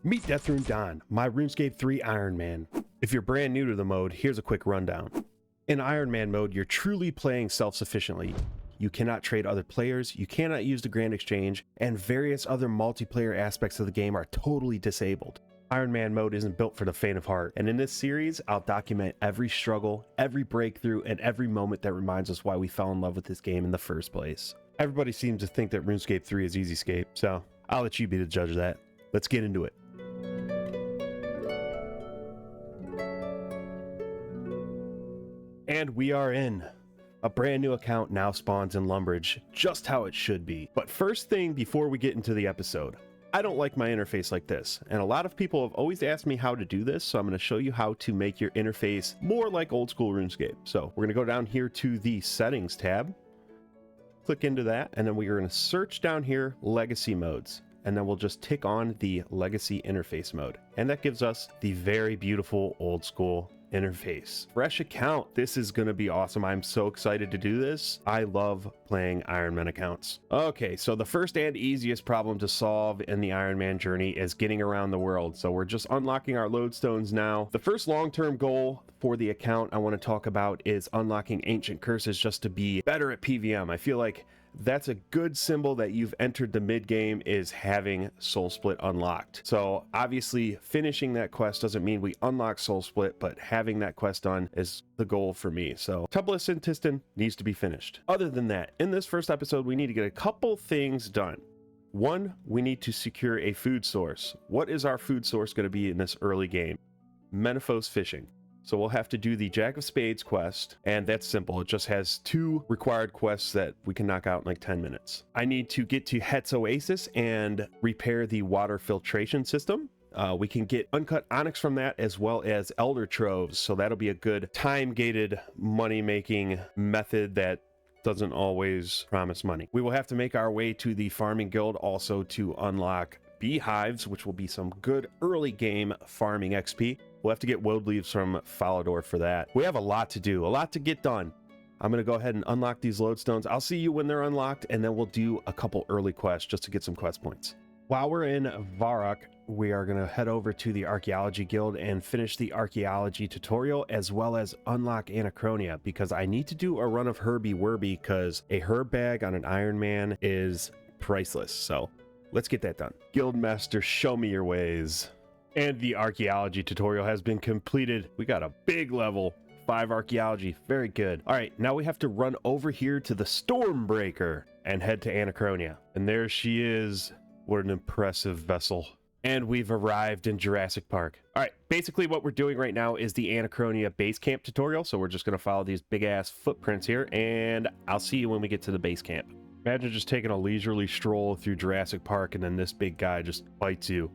Meet Deathrune Don, my RuneScape 3 Ironman. If you're brand new to the mode, here's a quick rundown. In Ironman mode, you're truly playing self-sufficiently. You cannot trade other players, you cannot use the Grand Exchange, and various other multiplayer aspects of the game are totally disabled. Ironman mode isn't built for the faint of heart, and in this series, I'll document every struggle, every breakthrough, and every moment that reminds us why we fell in love with this game in the first place. Everybody seems to think that RuneScape 3 is EasyScape, so I'll let you be the judge of that. Let's get into it. And we are in. A brand new account now spawns in Lumbridge, just how it should be. But first thing before we get into the episode, I don't like my interface like this, and a lot of people have always asked me how to do this, so I'm going to show you how to make your interface more like old school RuneScape. So we're going to go down here to the settings tab, click into that, and then we're going to search down here legacy modes, and then we'll just tick on the legacy interface mode, and that gives us the very beautiful old school interface. Fresh account. This is going to be awesome. I'm so excited to do this. I love playing Ironman accounts. Okay, so the first and easiest problem to solve in the Ironman journey is getting around the world. So we're just unlocking our lodestones now. The first long-term goal for the account I want to talk about is unlocking ancient curses just to be better at PVM. I feel like that's a good symbol that you've entered the mid game, is having Soul Split unlocked. So obviously finishing that quest doesn't mean we unlock Soul Split, but having that quest done is the goal for me. So Temple of Sintistan needs to be finished. Other than that, in this first episode, we need to get a couple things done. One, we need to secure a food source. What is our food source going to be in this early game? Menaphos fishing. So we'll have to do the Jack of Spades quest, and that's simple. It just has 2 required quests that we can knock out in like 10 minutes. I need to get to Het's Oasis and repair the water filtration system. We can get uncut onyx from that, as well as elder troves, so that'll be a good time-gated money-making method that doesn't always promise money. We will have to make our way to the farming guild also to unlock beehives, which will be some good early game farming XP. We'll have to get woad leaves from Falador for that. We have a lot to do, a lot to get done. I'm going to go ahead and unlock these lodestones. I'll see you when they're unlocked, and then we'll do a couple early quests just to get some quest points. While we're in Varrock, we are going to head over to the Archaeology Guild and finish the Archaeology tutorial, as well as unlock Anachronia, because I need to do a run of Herby Werby, because a herb bag on an Ironman is priceless. So let's get that done. Guildmaster, show me your ways. And the archaeology tutorial has been completed. We got a big level 5 archaeology. Very good. All right, now we have to run over here to the Stormbreaker and head to Anachronia. And there she is. What an impressive vessel. And we've arrived in Jurassic Park. All right, basically what we're doing right now is the Anachronia base camp tutorial. So we're just going to follow these big ass footprints here, and I'll see you when we get to the base camp. Imagine just taking a leisurely stroll through Jurassic Park and then this big guy just bites you.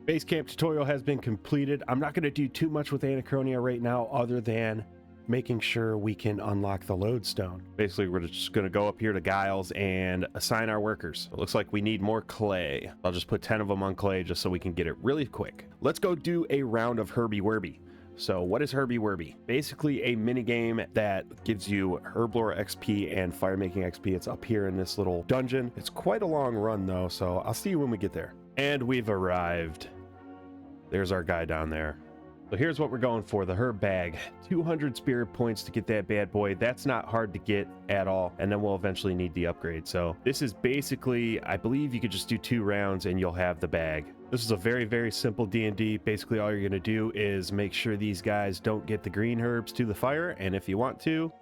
Base camp tutorial has been completed. I'm not going to do too much with Anachronia right now, other than making sure we can unlock the lodestone. Basically, we're just going to go up here to Giles and assign our workers. It looks like we need more clay. I'll just put 10 of them on clay just so we can get it really quick. Let's go do a round of Herby Werby. So what is Herby Werby? Basically a mini game that gives you Herblore XP and Firemaking XP. It's up here in this little dungeon. It's quite a long run though, so I'll see you when we get there. And we've arrived. There's our guy down there. So here's what we're going for, the herb bag. 200 spirit points to get that bad boy. That's not hard to get at all, and then we'll eventually need the upgrade. So this is basically, I believe you could just do 2 rounds and you'll have the bag. This is a very, very simple D&D. Basically all you're going to do is make sure these guys don't get the green herbs to the fire, and if you want to,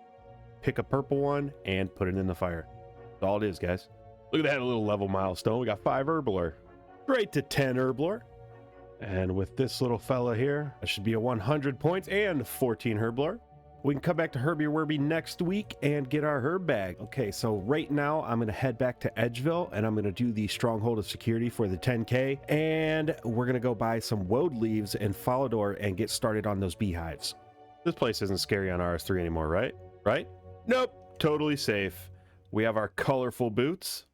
pick a purple one and put it in the fire. That's all it is, guys. Look at that little level milestone. We got 5 Herblore. Straight to 10 Herblore. And with this little fella here, that should be a 100 points and 14 Herblore. We can come back to Herby Werby next week and get our herb bag. Okay, so right now I'm going to head back to Edgeville and I'm going to do the Stronghold of Security for the 10K. And we're going to go buy some woad leaves in Falador and get started on those beehives. This place isn't scary on RS3 anymore, right? Right? Nope, totally safe. We have our colorful boots.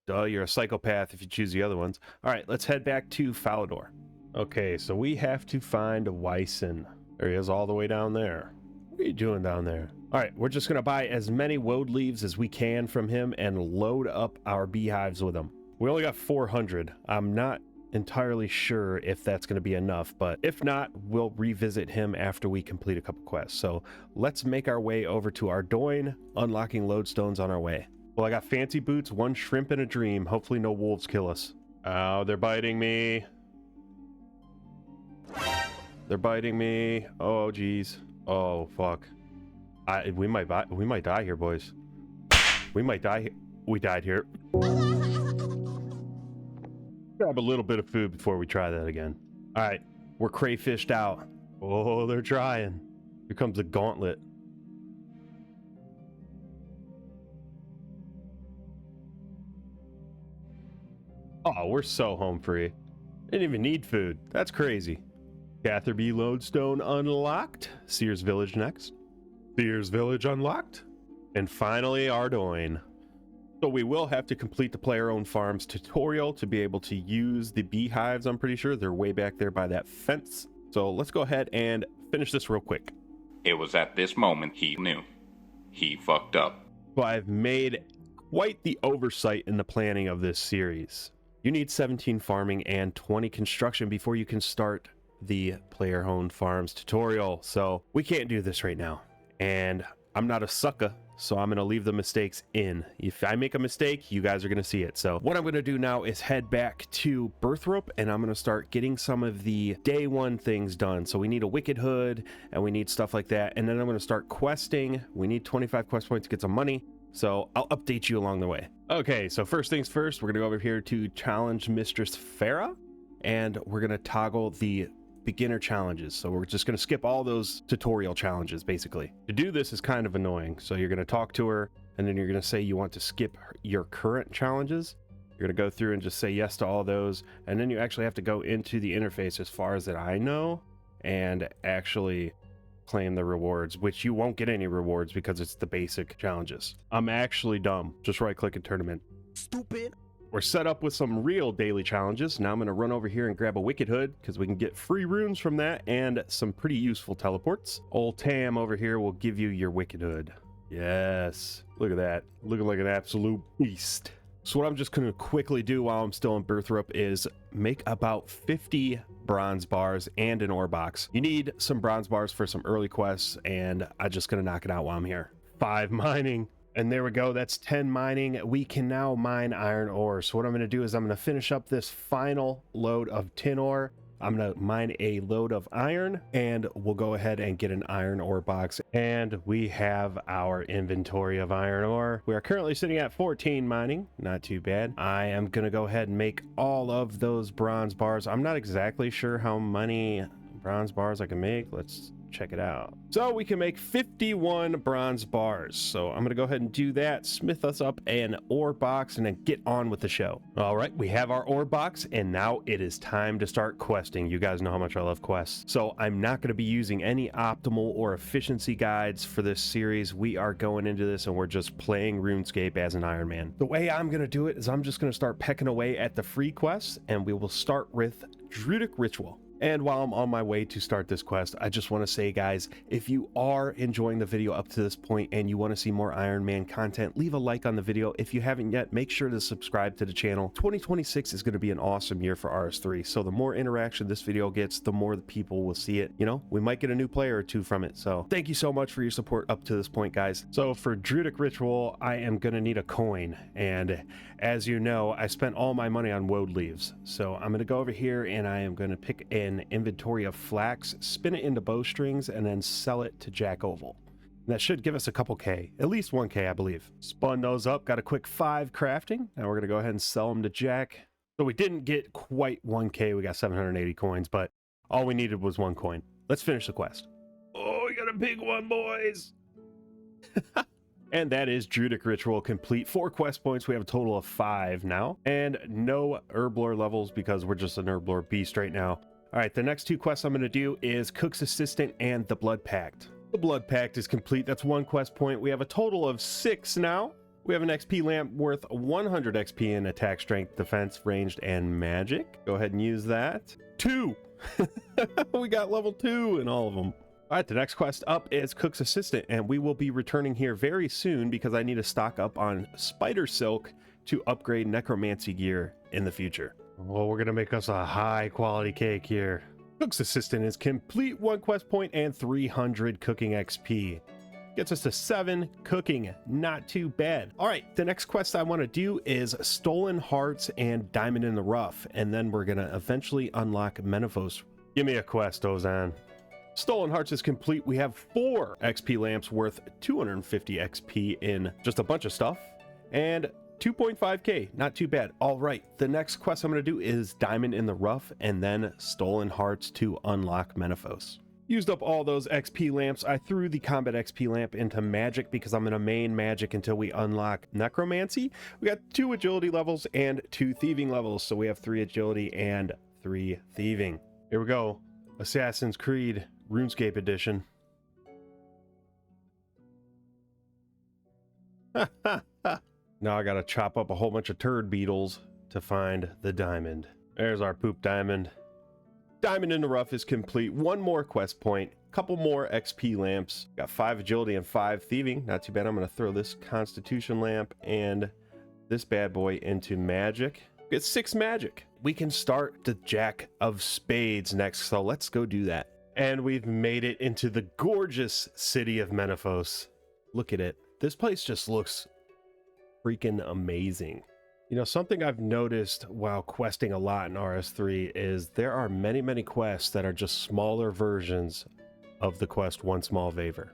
Duh, you're a psychopath if you choose the other ones. All right, let's head back to Falador. Okay, so we have to find Wyson. There he is all the way down there. What are you doing down there? All right, we're just going to buy as many woad leaves as we can from him and load up our beehives with them. We only got 400. I'm not entirely sure if that's going to be enough, but if not, we'll revisit him after we complete a couple quests. So let's make our way over to Ardoin, unlocking lodestones on our way. Well, I got fancy boots, one shrimp, and a dream. Hopefully no wolves kill us. Oh, they're biting me. They're biting me. Oh, geez. Oh, fuck. We might die here, boys. We might die here. We died here. Grab a little bit of food before we try that again. All right, we're crayfished out. Oh, they're trying. Here comes the gauntlet. Oh, we're so home free. Didn't even need food. That's crazy. Catherby lodestone unlocked. Sears Village next. Sears Village unlocked. And finally, Ardoin. So we will have to complete the player-owned farms tutorial to be able to use the beehives. I'm pretty sure they're way back there by that fence. So let's go ahead and finish this real quick. It was at this moment he knew. He fucked up. So I've made quite the oversight in the planning of this series. You need 17 farming and 20 construction before you can start the player-owned farms tutorial. So we can't do this right now. And I'm not a sucker, so I'm going to leave the mistakes in. If I make a mistake, you guys are going to see it. So what I'm going to do now is head back to Birthrope, and I'm going to start getting some of the day one things done. So we need a Wicked Hood, and we need stuff like that. And then I'm going to start questing. We need 25 quest points to get some money. So I'll update you along the way. Okay, so first things first, we're going to go over here to Challenge Mistress Farah, and we're going to toggle the beginner challenges. So we're just going to skip all those tutorial challenges basically. To do this is kind of annoying. So you're going to talk to her, and then you're going to say you want to skip your current challenges. You're going to go through and just say yes to all those, and then you actually have to go into the interface, as far as that I know, and actually claim the rewards, which you won't get any rewards because it's the basic challenges. I'm actually dumb. Just right click and tournament. Stupid. We're set up with some real daily challenges. Now I'm going to run over here and grab a Wicked Hood because we can get free runes from that and some pretty useful teleports. Old Tam over here will give you your Wicked Hood. Yes. Look at that. Looking like an absolute beast. So what I'm just going to quickly do while I'm still in Birthrope is make about 50 bronze bars and an ore box. You need some bronze bars for some early quests, and I'm just going to knock it out while I'm here. 5 mining. And there we go. That's 10 mining. We can now mine iron ore. So what I'm going to do is I'm going to finish up this final load of tin ore. I'm going to mine a load of iron, and we'll go ahead and get an iron ore box. And we have our inventory of iron ore. We are currently sitting at 14 mining. Not too bad. I am going to go ahead and make all of those bronze bars. I'm not exactly sure how many bronze bars I can make. Let's check it out. So we can make 51 bronze bars. So I'm going to go ahead and do that, smith us up an ore box, and then get on with the show. All right, we have our ore box, and now it is time to start questing. You guys know how much I love quests. So I'm not going to be using any optimal or efficiency guides for this series. We are going into this and we're just playing RuneScape as an Iron Man. The way I'm going to do it is I'm just going to start pecking away at the free quests, and we will start with Druidic Ritual. And while I'm on my way to start this quest, I just want to say, guys, if you are enjoying the video up to this point and you want to see more Iron Man content, leave a like on the video. If you haven't yet, make sure to subscribe to the channel. 2026 is going to be an awesome year for RS3. So the more interaction this video gets, the more the people will see it. You know, we might get a new player or two from it. So thank you so much for your support up to this point, guys. So for Druidic Ritual, I am going to need a coin. And as you know, I spent all my money on woad leaves. So I'm going to go over here and I am going to pick an inventory of flax, spin it into bowstrings, and then sell it to Jack Oval. And that should give us a couple K, at least 1K, I believe. Spun those up, got a quick 5 crafting. Now we're going to go ahead and sell them to Jack. So we didn't get quite 1K, we got 780 coins, but all we needed was 1 coin. Let's finish the quest. Oh, we got a big one, boys! And that is Druidic Ritual complete. 4 quest points. We have a total of 5 now. And no Herblore levels because we're just an Herblore beast right now. All right, the next 2 quests I'm going to do is Cook's Assistant and the Blood Pact. The Blood Pact is complete. That's 1 quest point. We have a total of 6 now. We have an XP lamp worth 100 XP in attack, strength, defense, ranged, and magic. Go ahead and use that. 2. We got level 2 in all of them. All right, the next quest up is Cook's Assistant, and we will be returning here very soon because I need to stock up on spider silk to upgrade necromancy gear in the future. Well, we're gonna make us a high quality cake here. Cook's Assistant is complete, 1 quest point and 300 cooking XP. Gets us to 7 cooking, not too bad. All right, the next quest I want to do is Stolen Hearts and Diamond in the Rough, and then we're gonna eventually unlock Menefos. Give me a quest, Ozan. Stolen Hearts is complete. We have 4 XP lamps worth 250 XP in just a bunch of stuff, and 2.5k, not too bad. All right, the next quest I'm going to do is Diamond in the Rough and then Stolen Hearts to unlock Menefos. Used up all those XP lamps. I threw the combat XP lamp into magic because I'm going to main magic until we unlock necromancy. We got 2 agility levels and 2 thieving levels, so we have 3 agility and 3 thieving. Here we go. Assassin's Creed RuneScape edition. Now I gotta chop up a whole bunch of turd beetles to find the diamond. There's our poop diamond. Diamond in the Rough is complete. 1 more quest point, couple more XP lamps. Got 5 agility and 5 thieving. Not too bad. I'm gonna throw this constitution lamp and this bad boy into magic. Get 6 magic. We can start the Jack of Spades next, so let's go do that. And we've made it into the gorgeous city of Menefos. Look at it. This place just looks freaking amazing. You know, something I've noticed while questing a lot in RS3 is there are many quests that are just smaller versions of the quest One Small Favor.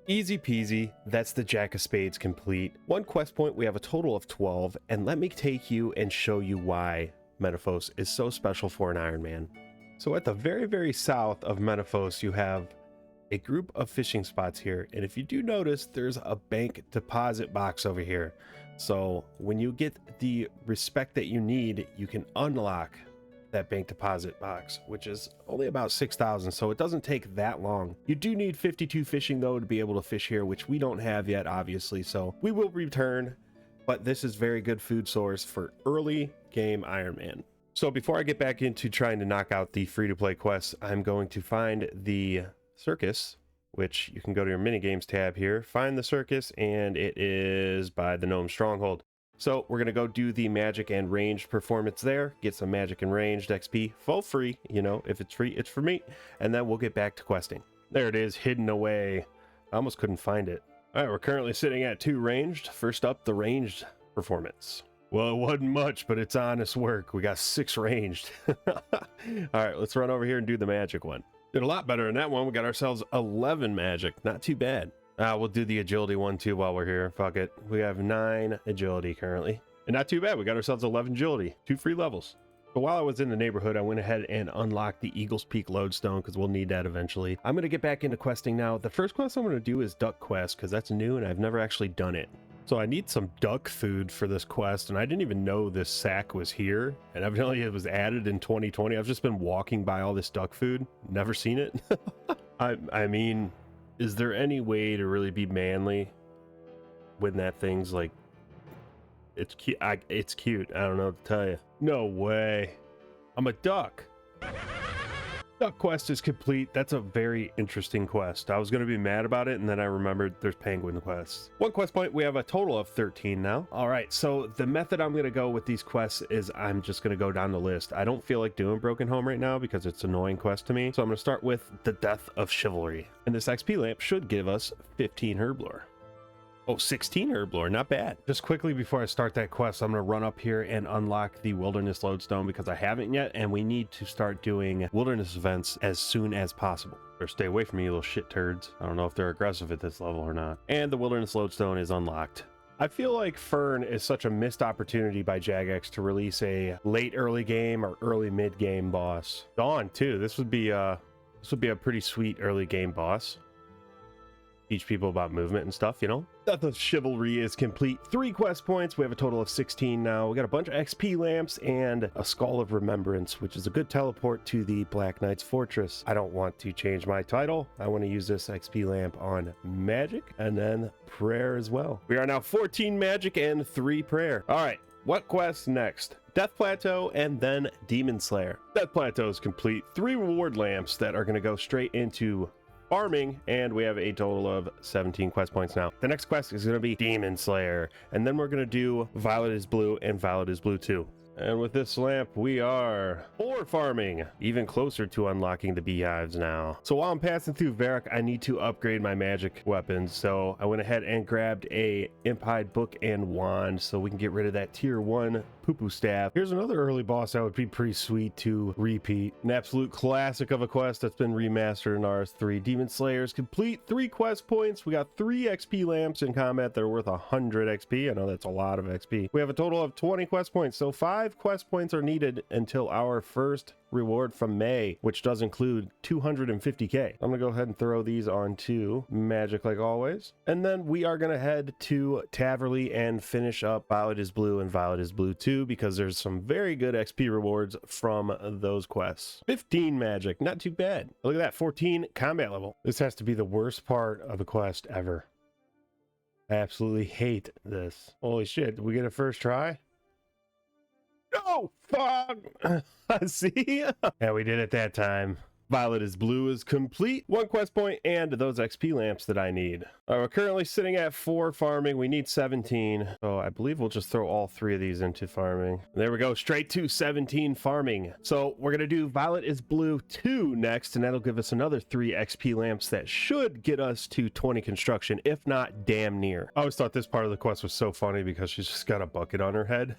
Easy peasy, that's the Jack of Spades complete. 1 quest point, we have a total of 12, and let me take you and show you why Menefos is so special for an Ironman. So at the very south of Menefos, you have a group of fishing spots here, and if you do notice, there's a bank deposit box over here. So when you get the respect that you need, you can unlock that bank deposit box, which is only about 6,000, so it doesn't take that long. You do need 52 fishing though to be able to fish here, which we don't have yet, obviously, so we will return, but this is very good food source for early game Ironman. So before I get back into trying to knock out the free-to-play quests, I'm going to find the circus, which you can go to your mini games tab here, find the circus, and it is by the Gnome Stronghold. So we're gonna go do the magic and ranged performance there, get some magic and ranged XP for free. You know, if it's free, it's for me, and then we'll get back to questing. There it is, hidden away. I almost couldn't find it. All right, we're currently sitting at 2 ranged. First up, the ranged performance. Well, it wasn't much, but it's honest work. We got 6 ranged. All right, let's run over here and do the magic one. Did a lot better in that one. We got ourselves 11 magic. Not too bad. We'll do the agility one too while we're here. Fuck it. We have 9 agility currently. And not too bad. We got ourselves 11 agility. 2 free levels. But while I was in the neighborhood, I went ahead and unlocked the Eagle's Peak lodestone because we'll need that eventually. I'm going to get back into questing now. The first quest I'm going to do is Duck Quest because that's new and I've never actually done it. So I need some duck food for this quest, and I didn't even know this sack was here, and evidently it was added in 2020. I've just been walking by all this duck food, never seen it. I mean, is there any way to really be manly when that thing's like, it's cute? It's cute. I don't know what to tell you. No way. I'm a duck. Duck quest is complete. That's a very interesting quest. I was going to be mad about it, and then I remembered there's penguin quests. 1 quest point. We have a total of 13 now. All right, so the method I'm going to go with these quests is I'm just going to go down the list. I don't feel like doing Broken Home right now because it's an annoying quest to me. So I'm going to start with the Death of Chivalry. And this XP lamp should give us 15 herblore. Oh, 16 herblore, not bad. Just quickly before I start that quest, I'm going to run up here and unlock the Wilderness Lodestone because I haven't yet, and we need to start doing wilderness events as soon as possible. Or stay away from me, you little shit turds. I don't know if they're aggressive at this level or not. And the Wilderness Lodestone is unlocked. I feel like Fern is such a missed opportunity by Jagex to release a late early game or early mid game boss. Dawn too. This would be a pretty sweet early game boss. Teach people about movement and stuff, you know? Death of Chivalry is complete. 3 quest points. We have a total of 16 now. We got a bunch of XP lamps and a Skull of Remembrance, which is a good teleport to the Black Knight's Fortress. I don't want to change my title. I want to use this XP lamp on magic and then prayer as well. We are now 14 magic and 3 prayer. All right, what quest next? Death Plateau and then Demon Slayer. Death Plateau is complete. 3 reward lamps that are going to go straight into farming, and we have a total of 17 quest points now. The next quest is going to be Demon Slayer, and then we're going to do Violet is Blue and Violet is Blue 2. And with this lamp, we are ore farming, even closer to unlocking the beehives now. So while I'm passing through Varrock, I need to upgrade my magic weapons. So I went ahead and grabbed a imp-hide book and wand so we can get rid of that tier 1 poo-poo staff. Here's another early boss that would be pretty sweet to repeat. An absolute classic of a quest that's been remastered in RS3. Demon Slayers complete 3 quest points. We got 3 XP lamps in combat that are worth 100 XP. I know that's a lot of XP. We have a total of 20 quest points, so 5 quest points are needed until our first reward from May, which does include 250k. I'm gonna go ahead and throw these onto magic like always, and then we are gonna head to Taverley and finish up Violet is Blue and Violet is Blue 2 because there's some very good XP rewards from those quests. 15 magic, not too bad. Look at that, 14 combat level. This has to be the worst part of a quest ever. I absolutely hate this. Holy shit, did we get a first try? Oh, fuck! See? Yeah, we did it that time. Violet is Blue is complete. 1 quest point and those XP lamps that I need. We're currently sitting at 4 farming. We need 17. So I believe we'll just throw all 3 of these into farming. There we go, straight to 17 farming. So we're gonna do Violet is Blue 2 next, and that'll give us another 3 XP lamps that should get us to 20 construction, if not damn near. I always thought this part of the quest was so funny because she's just got a bucket on her head.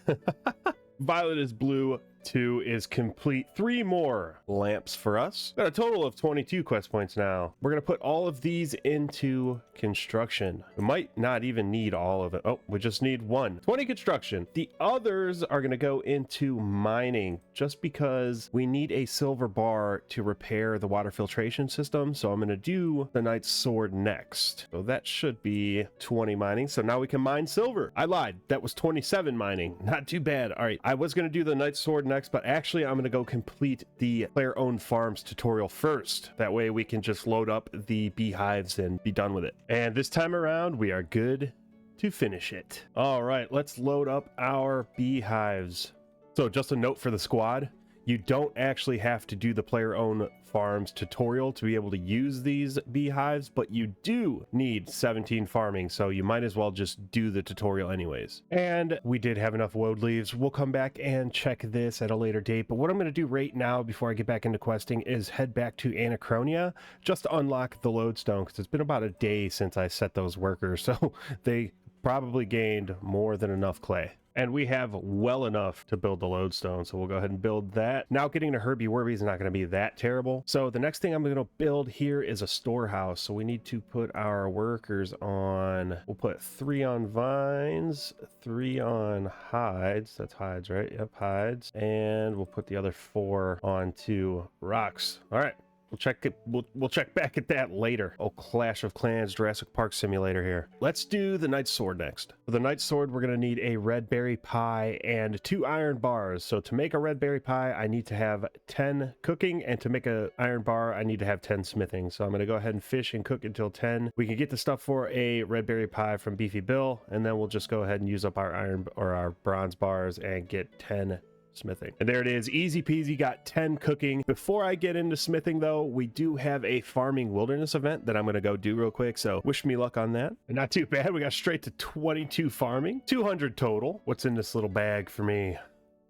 Violet is Blue 2 is complete. 3 more lamps for us. Got a total of 22 quest points now. We're gonna put all of these into construction. We might not even need all of it. Oh, we just need 1. 20 construction. The others are gonna go into mining just because we need a silver bar to repair the water filtration system. So I'm gonna do the Knight's Sword next. So that should be 20 mining. So now we can mine silver. I lied. That was 27 mining. Not too bad. All right. I was gonna do the Knight's Sword next, but actually I'm going to go complete the player-owned farms tutorial first. That way we can just load up the beehives and be done with it. And this time around we are good to finish it. All right, let's load up our beehives. So just a note for the squad, you don't actually have to do the player-owned farms tutorial to be able to use these beehives, but you do need 17 farming, so you might as well just do the tutorial anyways. And we did have enough woad leaves. We'll come back and check this at a later date, but what I'm going to do right now before I get back into questing is head back to Anachronia just to unlock the lodestone, because it's been about a day since I set those workers, so they probably gained more than enough clay. And we have well enough to build the lodestone, so we'll go ahead and build that. Now getting to Herbie Werby is not going to be that terrible. So the next thing I'm going to build here is a storehouse. So we need to put our workers on, we'll put 3 on vines, 3 on hides. That's hides, right? Yep, hides. And we'll put the other 4 onto rocks. All right. We'll check it. We'll check back at that later. Oh, Clash of Clans Jurassic Park Simulator here. Let's do the Knight's Sword next. For the Knight's Sword, we're gonna need a red berry pie and 2 iron bars. So to make a red berry pie, I need to have 10 cooking, and to make a iron bar, I need to have 10 smithing. So I'm gonna go ahead and fish and cook until 10. We can get the stuff for a red berry pie from Beefy Bill, and then we'll just go ahead and use up our iron or our bronze bars and get 10 smithing. And there it is, easy peasy, got 10 cooking. Before I get into smithing though, we do have a farming wilderness event that I'm going to go do real quick, so wish me luck on that. And not too bad, we got straight to 22 farming, 200 total. What's in this little bag for me?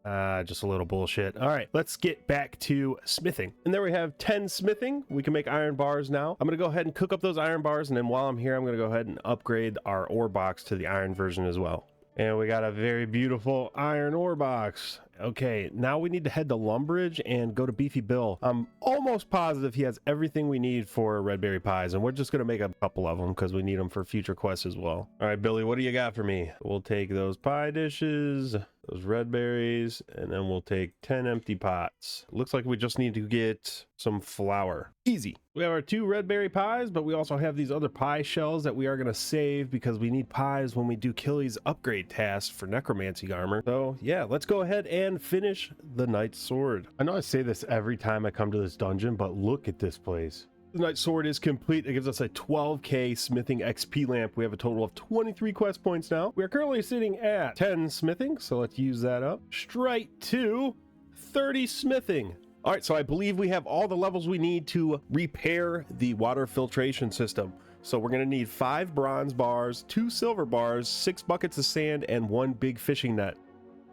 Just a little bullshit. All right, let's get back to smithing. And there we have 10 smithing. We can make iron bars now. I'm gonna go ahead and cook up those iron bars, and then while I'm here, I'm gonna go ahead and upgrade our ore box to the iron version as well. And we got a very beautiful iron ore box. Okay, now we need to head to Lumbridge and go to Beefy Bill. I'm almost positive he has everything we need for red berry pies, and we're just gonna make a couple of them because we need them for future quests as well. All right, Billy, what do you got for me? We'll take those pie dishes, those red berries, and then we'll take 10 empty pots. Looks like we just need to get some flour. Easy. We have our 2 red berry pies, but we also have these other pie shells that we are going to save because we need pies when we do Killy's upgrade task for necromancy armor. So yeah, let's go ahead and finish the Knight's Sword. I know I say this every time I come to this dungeon, but look at this place. The Knight's Sword is complete. It gives us a 12k smithing XP lamp. We have a total of 23 quest points now. We are currently sitting at 10 smithing, so let's use that up. Straight to 30 smithing. All right, so I believe we have all the levels we need to repair the water filtration system. So we're gonna need 5 bronze bars, 2 silver bars, 6 buckets of sand, and 1 big fishing net.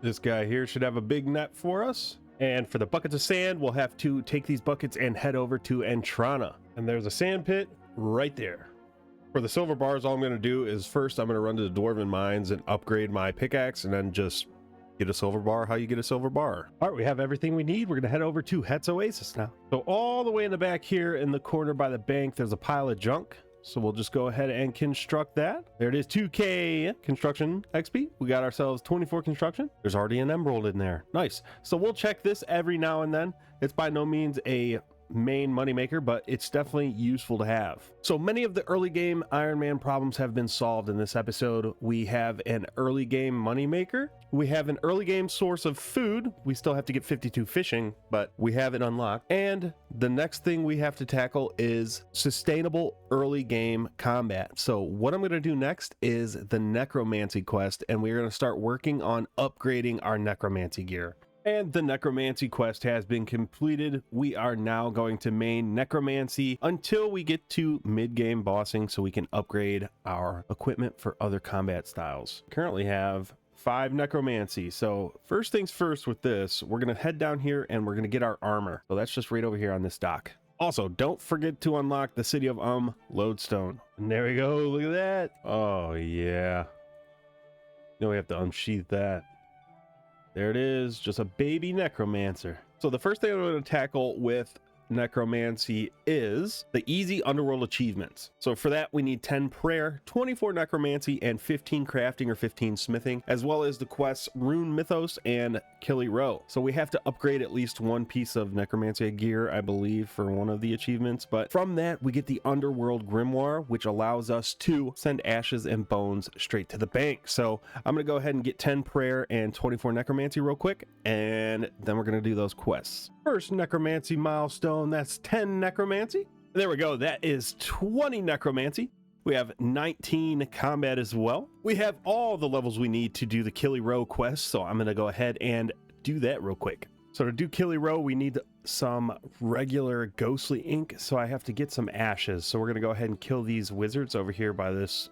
This guy here should have a big net for us. And for the buckets of sand, we'll have to take these buckets and head over to Entrana. And there's a sand pit right there. For the silver bars, all I'm going to do is first I'm going to run to the Dwarven Mines and upgrade my pickaxe and then just get a silver bar how you get a silver bar. All right, we have everything we need. We're going to head over to Het's Oasis now. So all the way in the back here in the corner by the bank, there's a pile of junk. So we'll just go ahead and construct that. There it is, 2K construction XP. We got ourselves 24 construction. There's already an emerald in there. Nice. So we'll check this every now and then. It's by no means a main moneymaker, but it's definitely useful to have. So many of the early game Ironman problems have been solved in this episode. We have an early game moneymaker. We have an early game source of food. We still have to get 52 fishing, but we have it unlocked. And the next thing we have to tackle is sustainable early game combat. So what I'm going to do next is the necromancy quest, and we're going to start working on upgrading our necromancy gear. And the necromancy quest has been completed. We are now going to main necromancy until we get to mid-game bossing so we can upgrade our equipment for other combat styles. Currently have 5 necromancy. So first things first with this, we're going to head down here and we're going to get our armor. So that's just right over here on this dock. Also, don't forget to unlock the city of Lodestone. And there we go. Look at that. Oh, yeah. Now we have to unsheath that. There it is, just a baby necromancer. So the first thing I'm going to tackle with necromancy is the easy underworld achievements. So for that we need 10 prayer, 24 necromancy, and 15 crafting or 15 smithing, as well as the quests Rune Mythos and Gielinor. So we have to upgrade at least one piece of necromancy gear, I believe, for one of the achievements. But from that we get the underworld grimoire, which allows us to send ashes and bones straight to the bank. So I'm going to go ahead and get 10 prayer and 24 necromancy real quick, and then we're going to do those quests. First necromancy milestone, that's 10 necromancy. There we go, that is 20 necromancy. We have 19 combat as well. We have all the levels we need to do the Gielinor quest, so I'm going to go ahead and do that real quick. So to do Gielinor, we need some regular ghostly ink, so I have to get some ashes. So we're going to go ahead and kill these wizards over here by this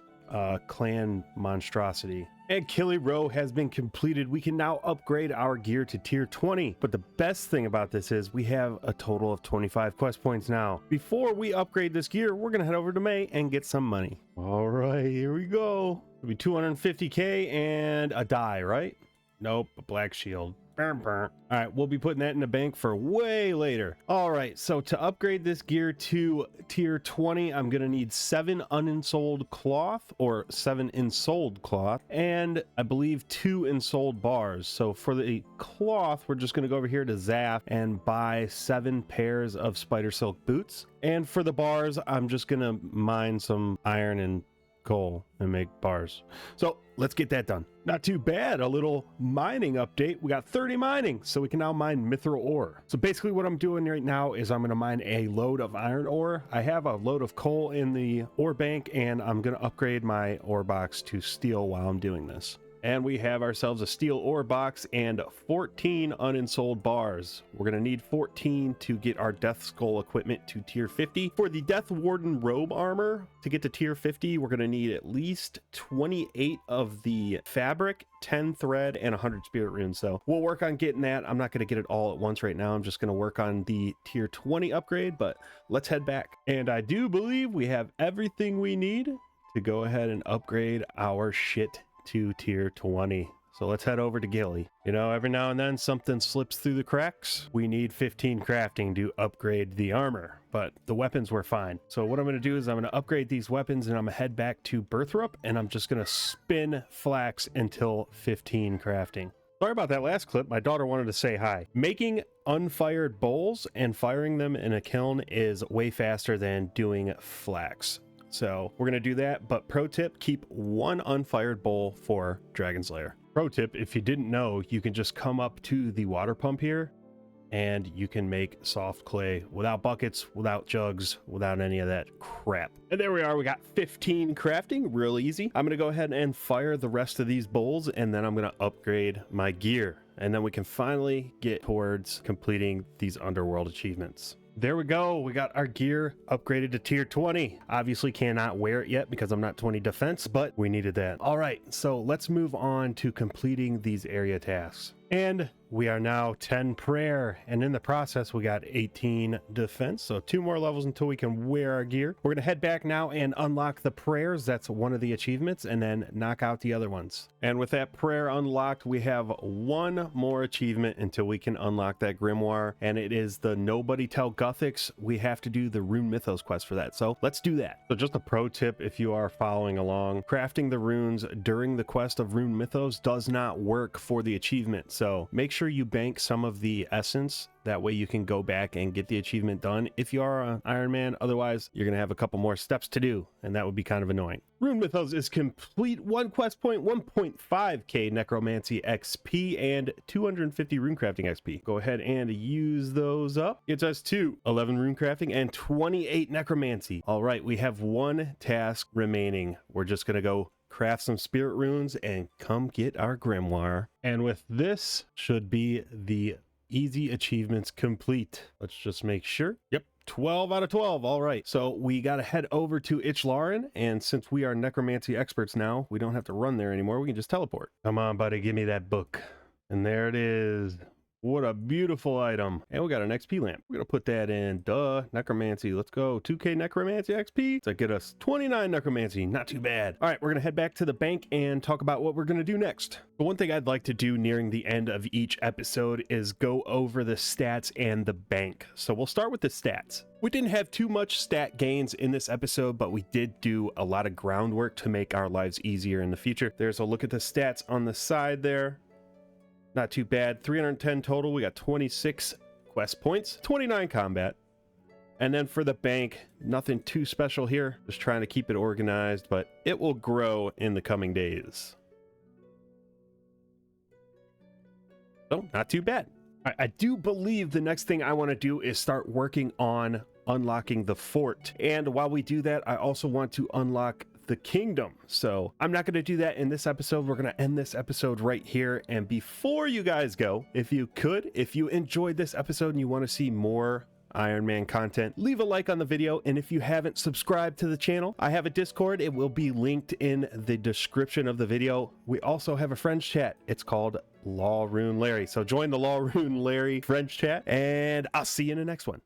clan monstrosity. And Gielinor has been completed. We can now upgrade our gear to tier 20. But the best thing about this is we have a total of 25 quest points now. Before we upgrade this gear, we're gonna head over to May and get some money. All right, here we go. It'll be 250k and a die, right? Nope, a black shield. All right, we'll be putting that in the bank for way later. All right, so to upgrade this gear to tier 20, I'm gonna need 7 unensouled cloth, or 7 ensouled cloth, and I believe 2 ensouled bars. So for the cloth, we're just gonna go over here to Zaf and buy 7 pairs of spider silk boots. And for the bars, I'm just gonna mine some iron and coal and make bars. So let's get that done. Not too bad. A little mining update. We got 30 mining, so we can now mine mithril ore. So basically what I'm doing right now is I'm going to mine a load of iron ore. I have a load of coal in the ore bank, and I'm going to upgrade my ore box to steel while I'm doing this. And we have ourselves a steel ore box and 14 unensouled bars. We're going to need 14 to get our Death Skull equipment to tier 50. For the Death Warden robe armor, to get to tier 50, we're going to need at least 28 of the fabric, 10 thread, and 100 spirit runes. So we'll work on getting that. I'm not going to get it all at once right now. I'm just going to work on the tier 20 upgrade, but let's head back. And I do believe we have everything we need to go ahead and upgrade our shit to tier 20. So let's head over to Gilly. You know, every now and then something slips through the cracks. We need 15 crafting to upgrade the armor, but the weapons were fine. So what I'm going to do is I'm going to upgrade these weapons, and I'm going to head back to Birthrup, and I'm just going to spin flax until 15 crafting. Sorry about that last clip. My daughter wanted to say hi. Making unfired bowls and firing them in a kiln is way faster than doing flax. So we're going to do that, but pro tip, keep 1 unfired bowl for Dragon Slayer. Pro tip, if you didn't know, you can just come up to the water pump here and you can make soft clay without buckets, without jugs, without any of that crap. And there we are, we got 15 crafting, real easy. I'm going to go ahead and fire the rest of these bowls, and then I'm going to upgrade my gear. and then we can finally get towards completing these underworld achievements. There we go. We got our gear upgraded to tier 20. Obviously cannot wear it yet because I'm not 20 defense, but we needed that. All right, so let's move on to completing these area tasks. And we are now 10 prayer, and in the process we got 18 defense, so 2 more levels until we can wear our gear. We're gonna head back now and unlock the prayers. That's one of the achievements, and then knock out the other ones. And with that prayer unlocked, we have 1 more achievement until we can unlock that grimoire, and it is the Nobody Tell Gothics. We have to do the Rune Mythos quest for that, so let's do that. So just a pro tip if you are following along, crafting the runes during the quest of Rune Mythos does not work for the achievement. So make sure you bank some of the essence. That way you can go back and get the achievement done if you are an Iron Man. Otherwise, you're going to have a couple more steps to do, and that would be kind of annoying. Rune Mythos is complete. 1 quest point, 1.5k necromancy XP, and 250 rune crafting XP. Go ahead and use those up. Gets us to 11 rune crafting and 28 necromancy. All right, we have 1 task remaining. We're just going to go craft some spirit runes and come get our grimoire. And with this should be the easy achievements complete. Let's just make sure. Yep, 12 out of 12. All right, so we got to head over to Gielinor, and since we are necromancy experts now, we don't have to run there anymore. We can just teleport. Come on, buddy, give me that book. And there it is. What a beautiful item. And we got an XP lamp. We're gonna put that in. Duh, necromancy. Let's go. 2k necromancy XP to get us 29 necromancy. Not too bad. All right, we're gonna head back to the bank and talk about what we're gonna do next. But one thing I'd like to do nearing the end of each episode is go over the stats and the bank. So we'll start with the stats. We didn't have too much stat gains in this episode, but we did do a lot of groundwork to make our lives easier in the future. There's a look at the stats on the side there. Not too bad. 310 total. We got 26 quest points, 29 combat. And then for the bank, nothing too special here. Just trying to keep it organized, but it will grow in the coming days. So not too bad. I do believe the next thing I want to do is start working on unlocking the fort. And while we do that, I also want to unlock the kingdom. So I'm not going to do that in this episode. We're going to end this episode right here. And before you guys go, if you enjoyed this episode and you want to see more Iron Man content, leave a like on the video. And if you haven't subscribed to the channel, I have a Discord. It will be linked in the description of the video. We also have a friends chat. It's called LawRuneLarry. So join the LawRuneLarry friends chat, and I'll see you in the next one.